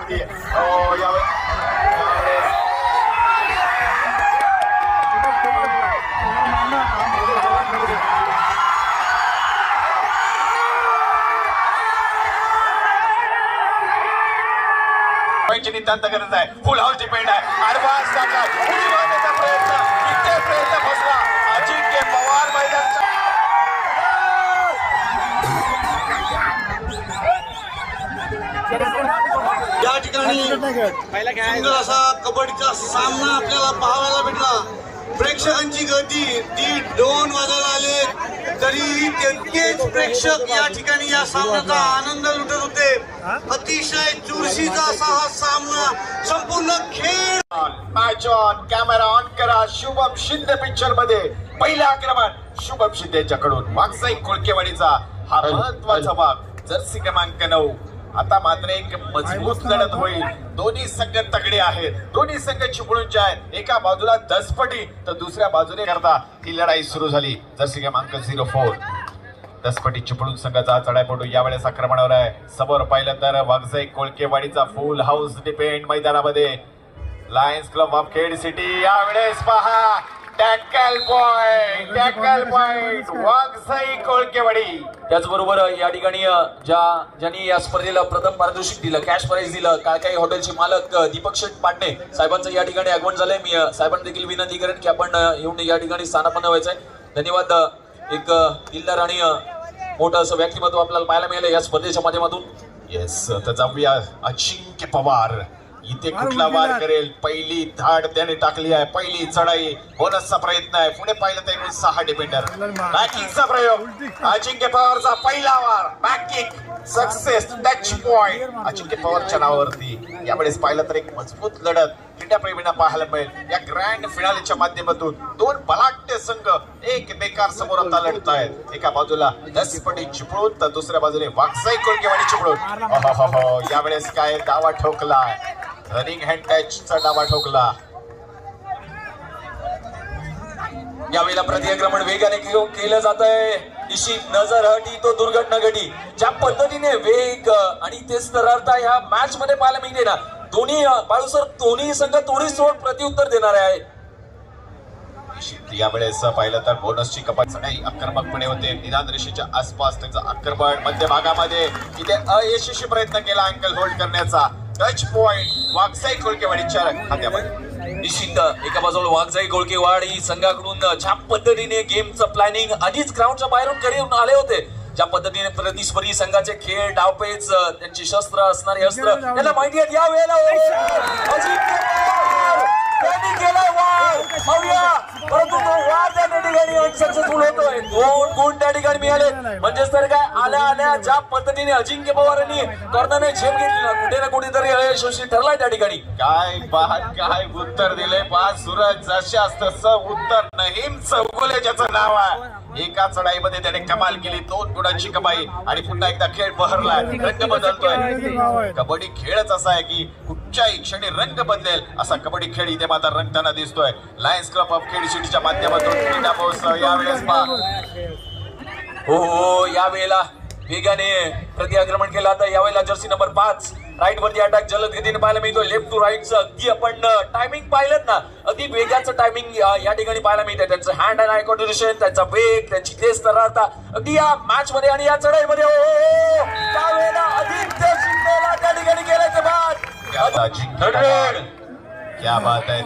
होती. हो नितांत गरज आहे. फुल हाऊस डिपेंड आहे. ऍडव्हान्स टाका प्रयत्न इथे प्रयत्न फसला. अजिंक्य पवार मैदान या ठिकाणी सुंदर असा कबड्डीचा सामना आपल्याला पाहायला भेटला. प्रेक्षकांची गर्दी 1:30-2 वाजायला आले तरी तितकेच प्रेक्षक या ठिकाणी या सामन्याचा आनंद लुटत होते. अतिशय चुरशीचा असा हा सामना संपूर्ण खेळ. मॅच ऑन कॅमेरा ऑन करा. शुभम शिंदे पिक्चर मध्ये पहिलं आक्रमण शुभम शिंदेच्याकडून. वागसाई कोळकेवाडीचा हा महत्वाचा भाग जर्सी क्रमांक 9. आता मात्र एक मजबूत लढत होईल. दोन्ही संघ तगडे आहेत. दोन्ही संघ चिपळूणचे आहेत. एका बाजूला दसपटी तर दुसऱ्या बाजूने करता ही लढाई सुरू झाली. जर्सी क्रमांक 04 दसपटी चिपळूण संघाचा चढाईपटू यावेळेस आक्रमणावर आहे. समोर पाहिलं तर वागसाई कोळकेवाडीचा फुल हाऊस डिपेंड मैदानामध्ये. Lions club of Khed city यावेळेस पहा टॅकल पॉइंट वागसाई कोळकेवाडी. त्याचबरोबर या ठिकाणी ज्यांनी या स्पर्धेला प्रथम पारितोषिक दिलं, कॅश प्राइज दिलं, काळकाई हॉटेलचे मालक दीपक शेठ पाटणे साहेबांचं या ठिकाणी आगमन झालंय. मी साहेबांना देखील विनंती करेन की आपण येऊन या ठिकाणी स्थानापन्न व्हायचंय. धन्यवाद. एक दिलदार आणि मोठं असं व्यक्तिमत्व आपल्याला पाहायला मिळालं या स्पर्धेच्या माध्यमातून. येस तर जाऊया. अजिंक्य पवार इथे कुठला वार करेल. पहिली धाड त्याने टाकली आहे. पहिली चढाई बोनसचा प्रयत्न आहे. पुढे पाहिलं तर एकूण 6 डिफेंडर. बॅकिंगचा प्रयोग अजिंक्य पवारचा पहिला वार बॅकिंग सक्सेस टच पॉइंट अजिंक्य पवारच्या नावावरती. यावेळेस पाहिलं तर एक मजबूत लढत क्रीडाप्रेमींना पाहायला मिळेल. या ग्रँड फिनालेच्या माध्यमातून दोन बलाढ्य संघ एकमेकां समोर आता लढत आहेत. एका बाजूला दसपटी चिपळूण तर दुसऱ्या बाजूने वागसाई कोळकेवाडी चिपळूण. यावेळेस काय दावा ठोकला. रनिंग हँड टचचा डावा ठोकला. यावेळेला प्रतिक्रमण वेगाने केलं जात आहे. निश्चित नजर हटी तो दुर्घटना घटी. ज्या पद्धतीने वेग आणि तेच तरता ह्या मॅच मध्ये पाहायला मिळते ना. दोन्ही बाळूसर दोन्ही संघ थोडी सोड प्रत्युत्तर देणारे आहे. यावेळेस पाहिलं तर बोनसची कपात चढाई आक्रमकपणे होते. निदान रेषेच्या आसपास त्यांचं आक्रमण मध्य भागामध्ये इथे अयशस्वी प्रयत्न केला अँकल होल्ड करण्याचा. टच पॉइंट वागसाई कोळकेवाडीच्या खात्यामध्ये. निश्चित एका बाजूला वागसाई कोळकेवाडी संघाकडून ज्या पद्धतीने गेमचं प्लॅनिंग आधीच ग्राउंडच्या बाहेरून करून आले होते. ज्या पद्धतीने प्रतिस्पर्धी संघाचे खेळ डावपेच त्यांची शस्त्र असणारे अस्त्र त्यांना माहिती आहेत. या वेळेला त्यांनी केलाय वार परंतु तो वार त्या ठिकाणी अनसक्सेसफुल होतोय. 2 गुण त्या ठिकाणी मिळाले. म्हणजेच तर काय आल्या ज्या पद्धतीने अजिंक्य पवारांनी कॉर्नरने झेप घेतली ना कुठे ना कुठेतरी अयशस्वी ठरलाय त्या ठिकाणी. काय उत्तर दिले पहा सूरज. जशास तसं उत्तर नहीम चौगुले ज्याचं नाव आहे. एका चढाईमध्ये त्याने कमाल केली. 2 गुणांची कमाई आणि पुन्हा एकदा खेळ बहरलाय. रंग बदलतोय. कबड्डी खेळच असा आहे की कुठच्याही क्षणी रंग बदलेल असा कबड्डी खेळ इथे मात्र रंगताना दिसतोय. लायन्स क्लब ऑफ खेड सिटीच्या माध्यमातून क्रीडा महोत्सव यावेळेस हो यावेळेला वेगाने प्रतिक्रमण केलं. आता यावेळेला जर्सी नंबर 5 राईट वरती अटॅक जलद गतीने पाहायला मिळतोय. लेफ्ट टू राईटचं अगदी आपण टायमिंग पाहिलं ना अगदी वेगाचं टायमिंग या ठिकाणी पाहायला मिळतंय. त्यांचं हँड अँड आय कोऑर्डिनेशन, त्यांचा वेग, त्यांची तेज तरारता अगदी या मॅच मध्ये आणि या चढाईमध्ये त्यावेळेला आदित्य शिंदेला त्या ठिकाणी गेल्याचे बाद. क्या बात है.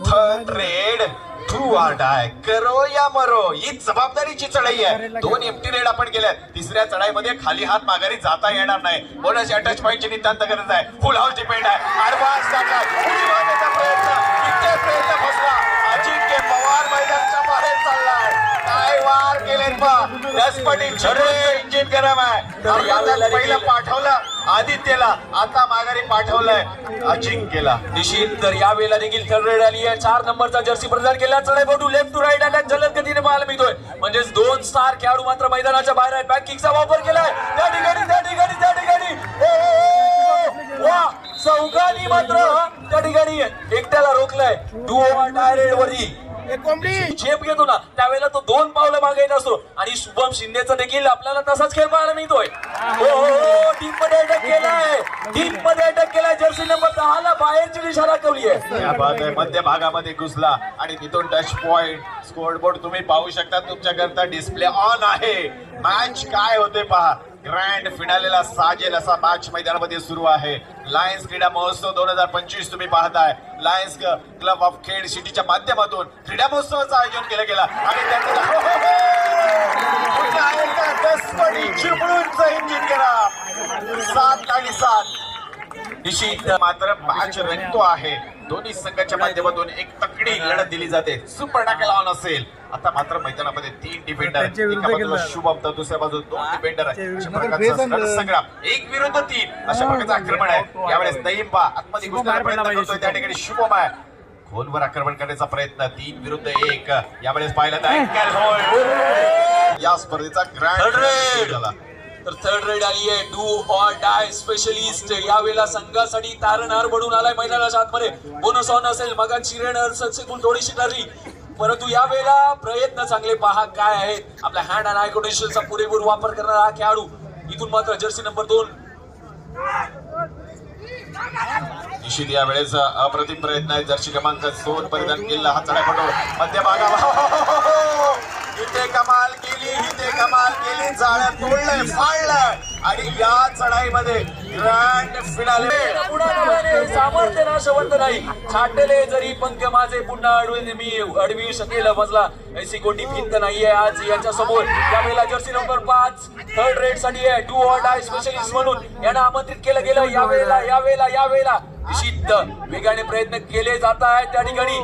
थर्ड रेड टू आर डाय करो या मरो ही जबाबदारीची चढाई आहे. 2 एम्प्टी रेड आपण केल्या. तिसऱ्या चढाईमध्ये खाली हात माघारी जाता येणार नाही. बोनस या टच पॉइंटची नितांत गरज आहे. फुल हाऊस डिपेंड आहे. ऍडव्हान्स टाका प्रयत्न इथे प्रयत्न फसला. अजिंक्य पवार मैदानाच्या बाहेर चाललाय. काय वार केलेत दसपटी इंजिन गरम आहे. पहिलं पाठवलं आदित्यला, आता माघारी पाठवलंय अजिंक्यला. निश्चित तर यावेळेला देखील थर्ड रेड आली आहे. 4 नंबरचा जर्सी प्रदान केला. चढाईपटू लेफ्ट टू राईट अटॅक जलद गतीने पाहायला मिळतोय. म्हणजेच 2 स्टार खेळाडू मात्र मैदानाच्या बाहेर आहेत. बॅक किकचा वापर केलाय त्या ठिकाणी वा चौघांनी मात्र त्या ठिकाणी एकट्याला रोखलंय. 2 ओव्हर डाय रेड वरती झेप घेतो ना त्यावेळेला तो 2 पावलं मागे येत असतो आणि शुभम शिंदेचा देखील आपल्याला तसाच खेळ पाहायला मिळतोय. हो टीम मध्ये अटॅक केलाय, टीम मध्ये अटॅक केलाय. जर्सी नंबर 10 ला बाहेरची दिशा दाखवली आहे. या बात आहे, मध्य भागामध्ये घुसला आणि तिथून टच पॉइंट. स्कोरबोर्ड तुम्ही पाहू शकता, तुमच्याकरता डिस्प्ले ऑन आहे. मॅच काय होते पहा. ग्रँड फिनालेला साजेल असा मॅच मैदानामध्ये सुरू आहे. लायन्स क्रीडा महोत्सव 2025 तुम्ही पाहताय. लायन्स क्लब ऑफ खेड सिटीच्या माध्यमातून क्रीडा महोत्सवाचं आयोजन केलं गेलं आणि इंजिन केला 7 आणि 7. निश्चित मात्र मॅच रंगतो आहे. दोन्ही संघाच्या माध्यमातून एक तकडी लढत दिली जाते. सुपर टॅकल ऑन असेल. आता मात्र मैदानामध्ये 3 डिफेंडर, एका बाजूला शुभम तर दुसऱ्या बाजूला 2 डिफेंडर आहे. अशा प्रकारचा संग्राम 1 विरुद्ध 3 अशा प्रकारचं आक्रमण आहे. यावेळेस नईम बा आतमध्ये घुसण्याचा प्रयत्न करतोय. त्या ठिकाणी शुभम आहे. खोलवर आक्रमण करण्याचा प्रयत्न 3 विरुद्ध 1. यावेळेस पाहिलं तर या स्पर्धेचा ग्रँड रेड झाला. तर थर्ड रेड आली आहे. डू ऑर डाय स्पेशलिस्ट यावेळेला संघासाठी तारणहार बनून आलाय मैदानाच्या आतमध्ये. बोनस ऑन असेल. मगाची रेड सक्सेसफुल थोडीशी ठरली परंतु यावेळेला प्रयत्न चांगले पहा काय आहेत. आपल्या हँड अँड आय कोऑर्डिनेशनचा पुरेपूर वापर करणारा हा खेळाडू. इथून मात्र जर्सी नंबर 2 निश्चित यावेळेस अप्रतिम प्रयत्न आहे. जर्सी क्रमांक 2 परिधान केला हा चढापटो मध्य भागावर. इथे कमाल केली, इथे कमाल केली. जाळ्या तोडलंय, फाडलंय आणि या चढाईमध्ये ग्रँड फिनाले. सामर्थ्य नाशवंत नाही. छाटले जरी पंख माझे पुन्हा अडवी शकेल मजला ऐसी कोणती भिंत नाहीये आज याच्या समोर. यावेळेला जर्सी नंबर 5 थर्ड रेड साठी आहे. डू ऑर डाय स्पेशलिस्ट म्हणून यांना आमंत्रित केलं गेलं. यावेळेला निश्चित वेगाने प्रयत्न केले जात आहेत. त्या ठिकाणी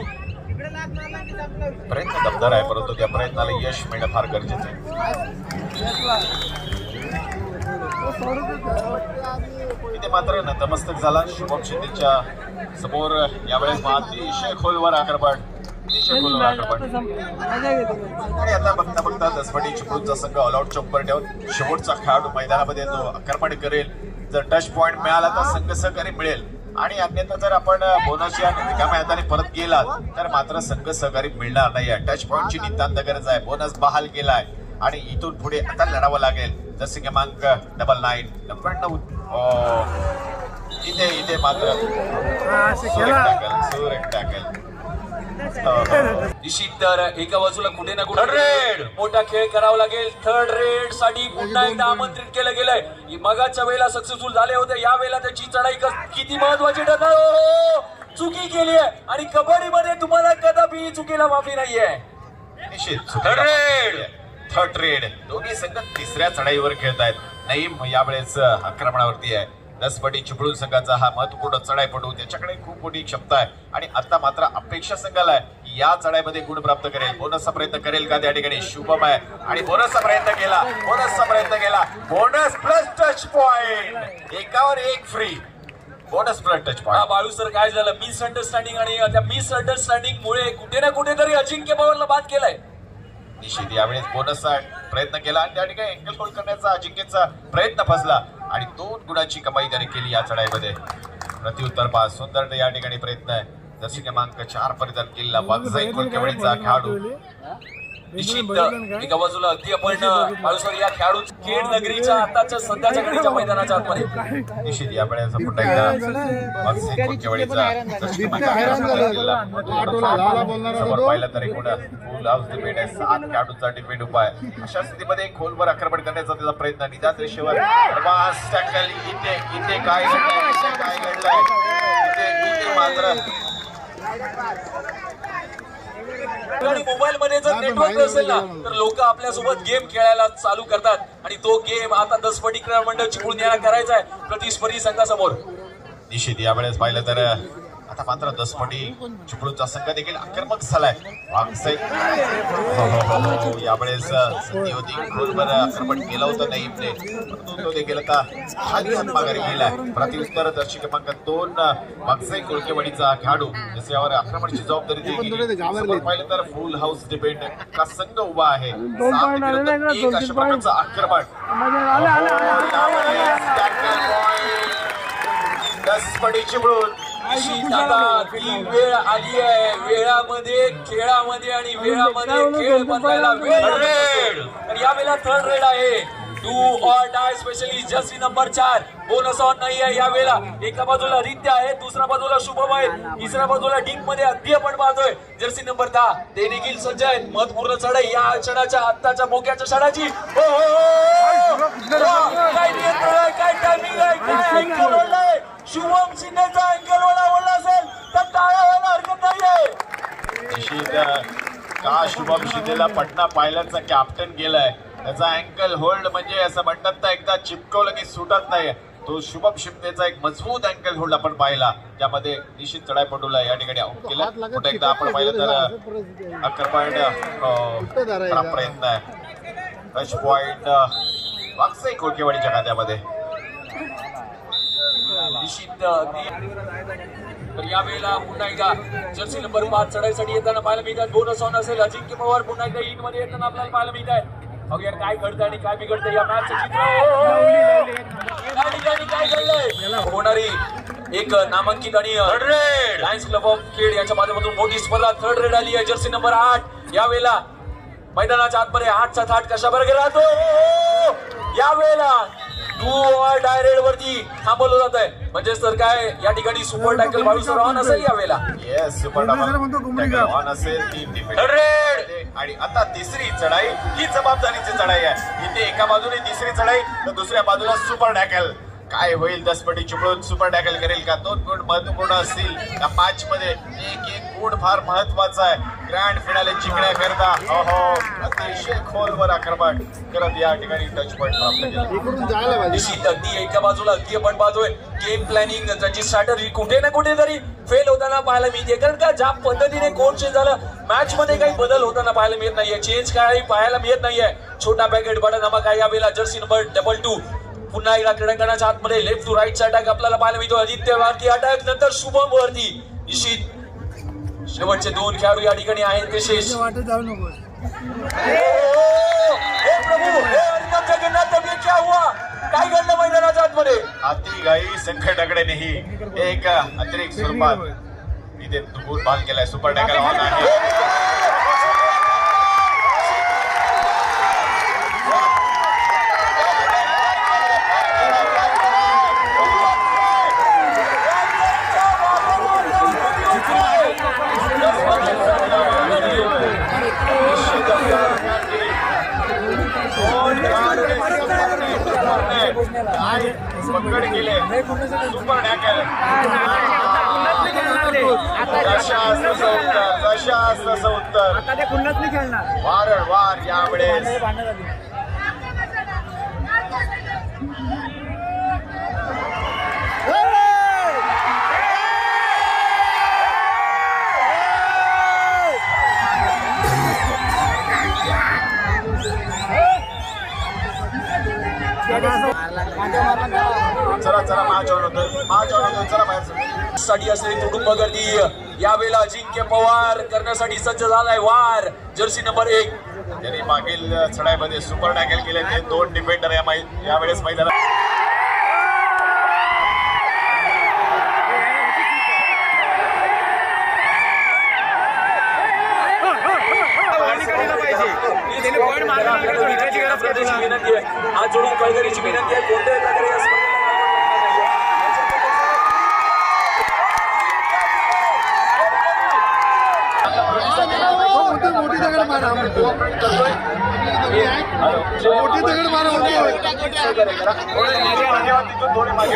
प्रयत्न दमदार आहे परंतु त्या प्रयत्नाला यश मिळणं फार गरजेचं आहे. इथे मात्र नतमस्तक झाला शुभम शिंदेच्या समोर. यावेळेस अतिशय खोलवर आक्रमण, आणि आता बघता दसपटी चिपळूणचा संघ ऑलआउट चौकर ठेवून शेवटचा खेळाडू मैदानामध्ये जो आक्रमण करेल. जर टच पॉइंट मिळाला तर संघ सहकारी मिळेल आणि अन्यथा जर आपण बोनसच्या रिकाम्या हाताने परत गेलात तर मात्र संघ सहकारी मिळणार नाही. टच पॉइंटची नितांत गरज आहे. बोनस बहाल केलाय आणि इथून पुढे आता लढावं लागेल. जसे क्रमांक 99 99 इथे मात्र सुरेख टॅकल. निश्चित तर एका बाजूला कुठे ना कुठे मोठा खेळ करावा लागेल. थर्ड रेड साठी पुन्हा एकदा आमंत्रित केलं गेलंय. मगाच्या वेळेला सक्सेसफुल झाले होते. यावेळेला त्याची चढाई किती महत्वाची ठरणार. चुकी केली आहे आणि कबड्डीमध्ये तुम्हाला कदापि चुकीला माफी नाहीये. निश्चित थर्ड रेड दोन्ही संघ तिसऱ्या चढाईवर खेळत आहेत. नईम यावेळेस आक्रमणावरती आहे. दसपटी चिपळूण संघाचा हा महत्वपूर्ण चढाईपटू, त्याच्याकडे खूप मोठी क्षमता आहे आणि आता मात्र अपेक्षा संघाला आहे या चढाईमध्ये गुण प्राप्त करेल. बोनसचा प्रयत्न करेल का त्या ठिकाणी शुभम आहे आणि बोनसचा प्रयत्न केला. बोनस प्लस टच पॉइंट, एकावर एक free. Bonus plus touch point. Balu sir काय झालं मिसअंडरस्टँडिंग आणि त्या मिसअंडरस्टँडिंग मुळे कुठे ना कुठेतरी अजिंक्य पवारला बाद केलाय. निश्चित यावेळेस बोनसचा प्रयत्न केला आणि त्या ठिकाणी अँगल होल्ड करण्याचा अजिंक्यचा प्रयत्न फसला आणि 2 गुणाची कमाई त्याने केली या चढाईमध्ये. प्रत्युत्तर पास सुंदर या ठिकाणी प्रयत्न आहे. जर्सी क्रमांक 4 परिधान केलेला वागजाई कोलकेवाडीचा खेळाडू. निश्चित एका बाजूला अगदी आपण बाळूसर या खेळाडू खेड नगरीच्या आताच्या सध्याच्या घडीच्या मैदानाच्या आतमध्ये. निश्चित यावेळेस पुन्हा एकदा वागजाई कोलकेवाडीचा जर्सी समोर पाहिलं तर एकूण फुल हाऊस डिपेंड आहे. 7 खेळाडूंचा डिपेंड उपाय. अशा स्थितीमध्ये खोलवर आक्रमण करण्याचा त्याचा प्रयत्न. निदान रेषेवर इथे काय घडलंय इथे मात्र मोबाईल मध्ये जर नेटवर्क नसेल ना तर लोक आपल्यासोबत गेम खेळायला चालू करतात आणि तो गेम आता दसपटी क्रीडा मंडळ चिपळूण यांना करायचा आहे प्रतिस्पर्धी संघासमोर. निश्चित यावेळेस पाहिलं तर आता मात्र दसपटी चिपळूणचा संघ देखील आक्रमक झालाय. यावेळेस संधी होती खोलवर आक्रमण केलं होतं नईमने परंतु तो देखील आता खाली हात माघारी गेलाय. प्रत्युत्तर दर्शक क्रमांक 2 वागजाई कोलकेवाडीचा खेळाडू जसे आक्रमणाची जबाबदारी दिली. पाहिलं तर फुल हाऊस डिपेंड का संघ उभा आहे. 7 विरुद्ध 1 अशा प्रकारचं आक्रमण. दसपटी चिपळूण निश्चित आता ती वेळ आली आहे, वेळामध्ये खेळामध्ये आणि वेळामध्ये खेळ बनवायला वेळ. तर यावेळेला थर्ड रेड आहे, do or die, specially Jersey number 4. Bonus on नाही आहे यावेळेला. एका बाजूला रित्या आहे, दुसऱ्या बाजूला शुभम आहे, तिसऱ्या बाजूला डिंक मध्ये अगदी आपण पाहतोय जर्सी नंबर 10 ते देखील सज्ज आहेत. महत्वपूर्ण चढाई या क्षणाच्या आत्ताच्या मोक्याच्या क्षणाची. काय नियंत्रण आहे, काय टायमिंग आहे, काय अँगल ओढलाय. शुभम शिंदेचा अँगल ओढला असेल तर टाळ्या व्हायला हरकत नाहीये. निश्चित का शुभम शिंदेला पटना पायलटचा कॅप्टन गेलाय, त्याचा अँकल होल्ड म्हणजे असं म्हणतात ना, एकदा चिपकवलं की सुटत नाही. तो शुभम शिंदेचा एक मजबूत अँकल होल्ड आपण पाहिला, त्यामध्ये निश्चित चढाईपटूला या ठिकाणी आउट केलं. पुन्हा एकदा आपण पाहिलं तर अकर पॉइंट प्रयत्न आहे. टच पॉइंट वागसाई कोळकेवाडीच्या खात्यामध्ये. निश्चित तर यावेळेला पुन्हा एकदा जर्सी नंबर 5 चढाईसाठी येताना पाहायला मिळतात. बोनस ऑन असेल. अजिंक्य पवार पुन्हा एकदा ईट मध्ये येताना आपल्याला पाहायला मिळत आहे. अगदी काय घडतं आणि काय बिघडतं या मॅचचं चित्र. या ठिकाणी काय घडलंय. होणारी एक नामांकित आणि लायन्स क्लब ऑफ खेड यांच्या माध्यमातून मोठी स्पर्धा थर्ड रेड आली आहे. जर्सी नंबर 8 यावेळेला मैदानाच्या आतमध्ये 8चा थाट कशा बरं राहतो. यावेळेला डू ऑर डाय रेड वरती थांबवलं जात आहे. म्हणजेच तर काय या ठिकाणी सुपर टॅकल 22 ऑन असेल यावेळेला. येस, सुपर टॅकल ऑन असेल. 3 रेड आणि आता तिसरी चढाई ही जबाबदारीची चढाई आहे. इथे एका बाजूने तिसरी चढाई तर दुसऱ्या बाजूला सुपर टॅकल. काय होईल, 10 पटी चिपळून सुपर टॅकल करेल का. 2 गुण महत्वपूर्ण असतील या मॅच मध्ये. एक गुण फार महत्वाचा आहे ग्रँड फिनाले जिंकण्याकरता. अतिशय खोलवर आक्रमण करत या ठिकाणी टच पॉइंट प्राप्त केला. निश्चित अगदी एका बाजूला अगदी आपण पाहतोय गेम प्लॅनिंग त्याची स्ट्रॅटजी कुठे ना कुठेतरी फेल होताना पाहायला मिळते. कारण का ज्या पद्धतीने कोण चेंज झालं, मॅच मध्ये काही बदल होताना पाहायला मिळत नाहीये. चेंज काही पाहायला मिळत नाहीये. छोटा पॅकेट बडा धमाका यावेळेला जर्सी नंबर 22 पुन्हा एकदा क्रीडांगणाच्या आतमध्ये लेफ्ट टू राईटचा अटॅक आपल्याला पाहायला मिळतो. आदित्य वरती अटॅक, नंतर शुभम वरती. निश्चित शेवटचे 2 खेळाडू या ठिकाणी आहेत विशेष. काय घडलं मैदानाच्या आतमध्ये. अतिघाई संघटकडे नाही, एक अतिरिक्त स्वरूपात इथे गुण भाग केलाय. सुपर टॅकल ऑन आहे. पकड केले सुपर टॅकल. जशा उत्तर वारंवार यावेळेस साठी असलेली कुटुंब गर्दी यावेळेला अजिंक्य पवार करण्यासाठी सज्ज झालाय. वार जर्सी नंबर 1 त्यांनी मागील चढाईमध्ये सुपर टॅकल केले. ते 2 डिफेंडर यावेळेस मैदानात. विनंती आहे, हात जोडून कळकळीची विनंती आहे. कोणत्याही प्रकारे या स्पर्धेला मोठी दगड मारा थोडे मागे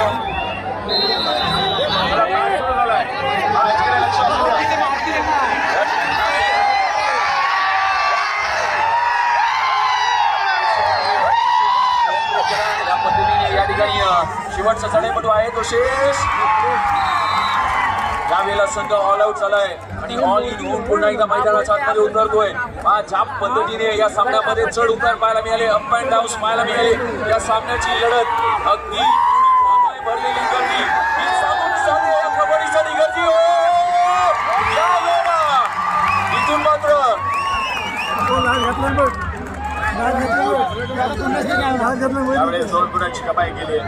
या ठिकाणी शेवटचा चढाईपटू आहे तो शेष. यावेळेला संघ ऑल आउट झालाय आणि ऑल इन होऊन पुन्हा एकदा मैदानाच्या आतमध्ये उतरतोय. ज्या पद्धतीने या सामन्यामध्ये चढ उतार पाहायला मिळाले, अप अँड डाऊन पाहायला मिळाले. या सामन्याची लढत अगदी भरलेली गर्दी ही सांगून सांगते या कबड्डीसाठी गर्दी. यावेळेला इथून मात्र यावेळेस 2 गुणांची कमाई केली.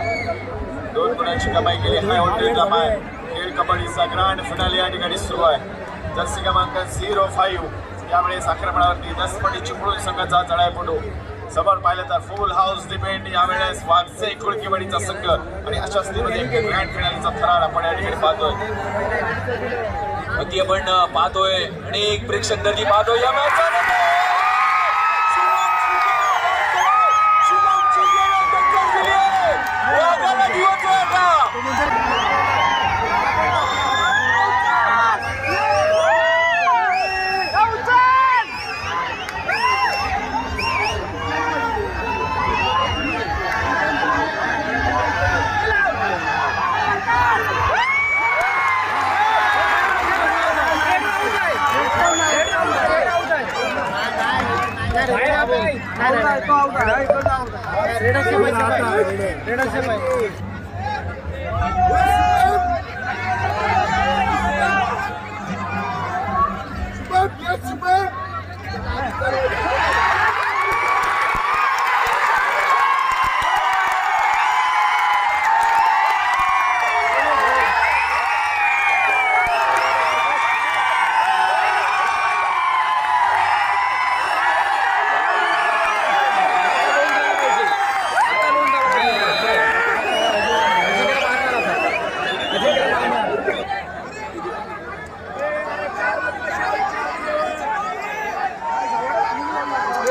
2 गुणांची कमाई केली. हाय ऑन कबड्डीचा ग्रँड फिनाले या ठिकाणी सुरू आहे। जर्सी क्रमांक 05 यावेळेस आक्रमणावरती दसपडी चिपळूण संघाचा चढाईपटू। समोर पाहिलं तर फुल हाऊस डिपेंड यावेळेस वागसे कुळकीवाडीचा संघ आणि अशा स्थितीमध्ये ग्रँड फिनालेचा थरार आपण या ठिकाणी पाहतोय। अगदी आपण पाहतोय अनेक प्रेक्षक गर्दी पाहतोय या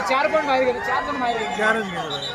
चार पण बाहेर गेले, चार पण बाहेर गेले, चारच गेले।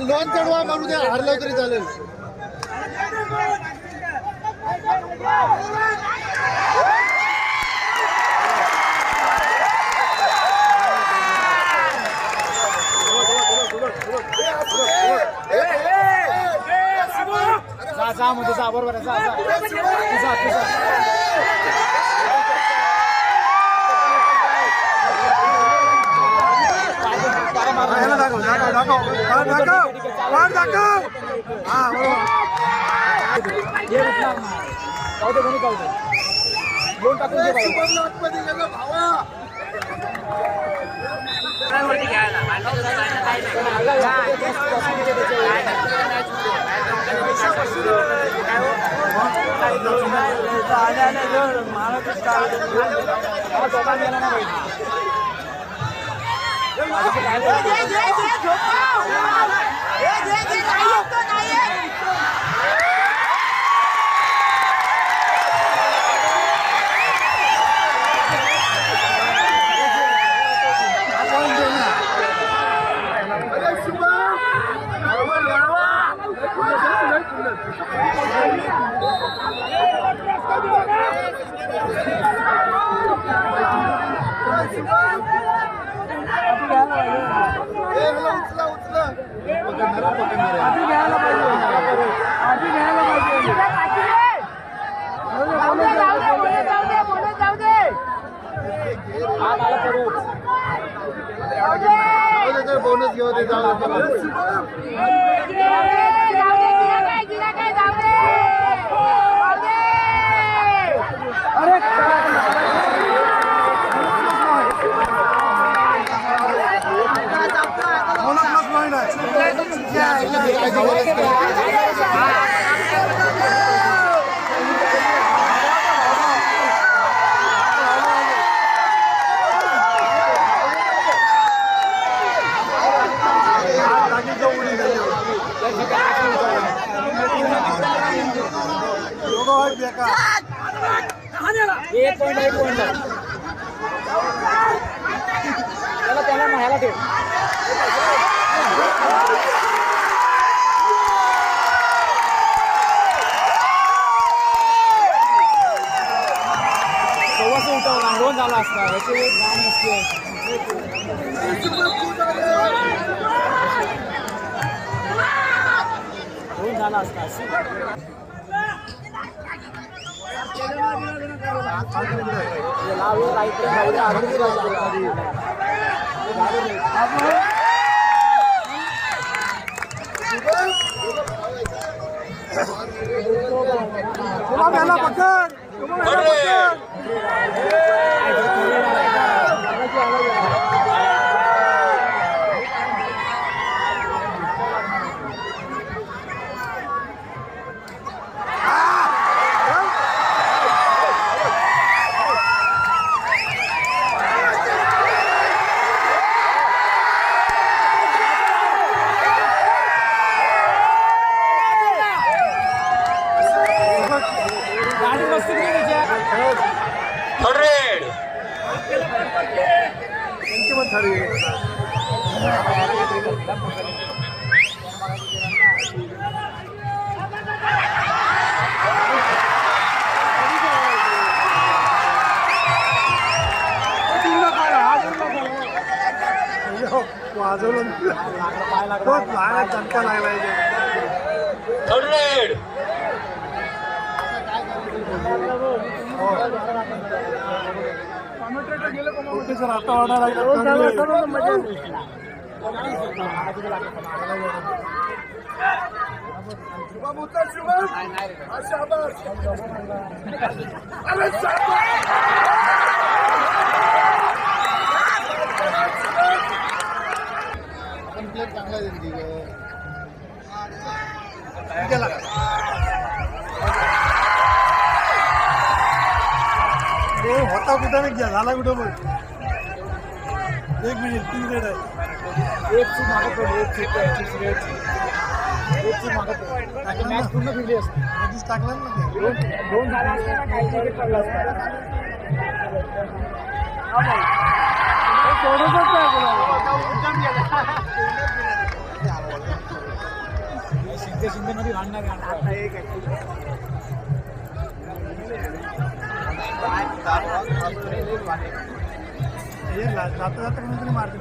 लॉन चढवा मारू द्या, हारलं तरी चालेल। जा मध्ये जा, बरोबर आहे, जा बोनस घेऊ दे, एक पॉइंट त्याला ह्याला ठेव. सव्वाशे उठवला 2 झाला असता याचे एक काम नसते. 2 झाला असता. वाजवलं चटका लागला. सर आता ऑर्डर चांगला होता कुठं नाही घ्या झाला कुठं बघ. 1 मिनिट 3 रेड आहे. एक चूक मागत पडली. एक चूक मागत पडली. मॅच पूर्ण फिरली असते. आधीच टाकला ना ते. 2 झाला असता ना काही विकेट पडला असता. शिंदे मध्ये भांडणार जाता जाता कोणीतरी मारते.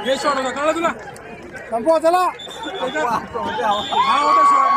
हे शॉट होता कळलं तुला. संपवा चला. हा होता शॉट.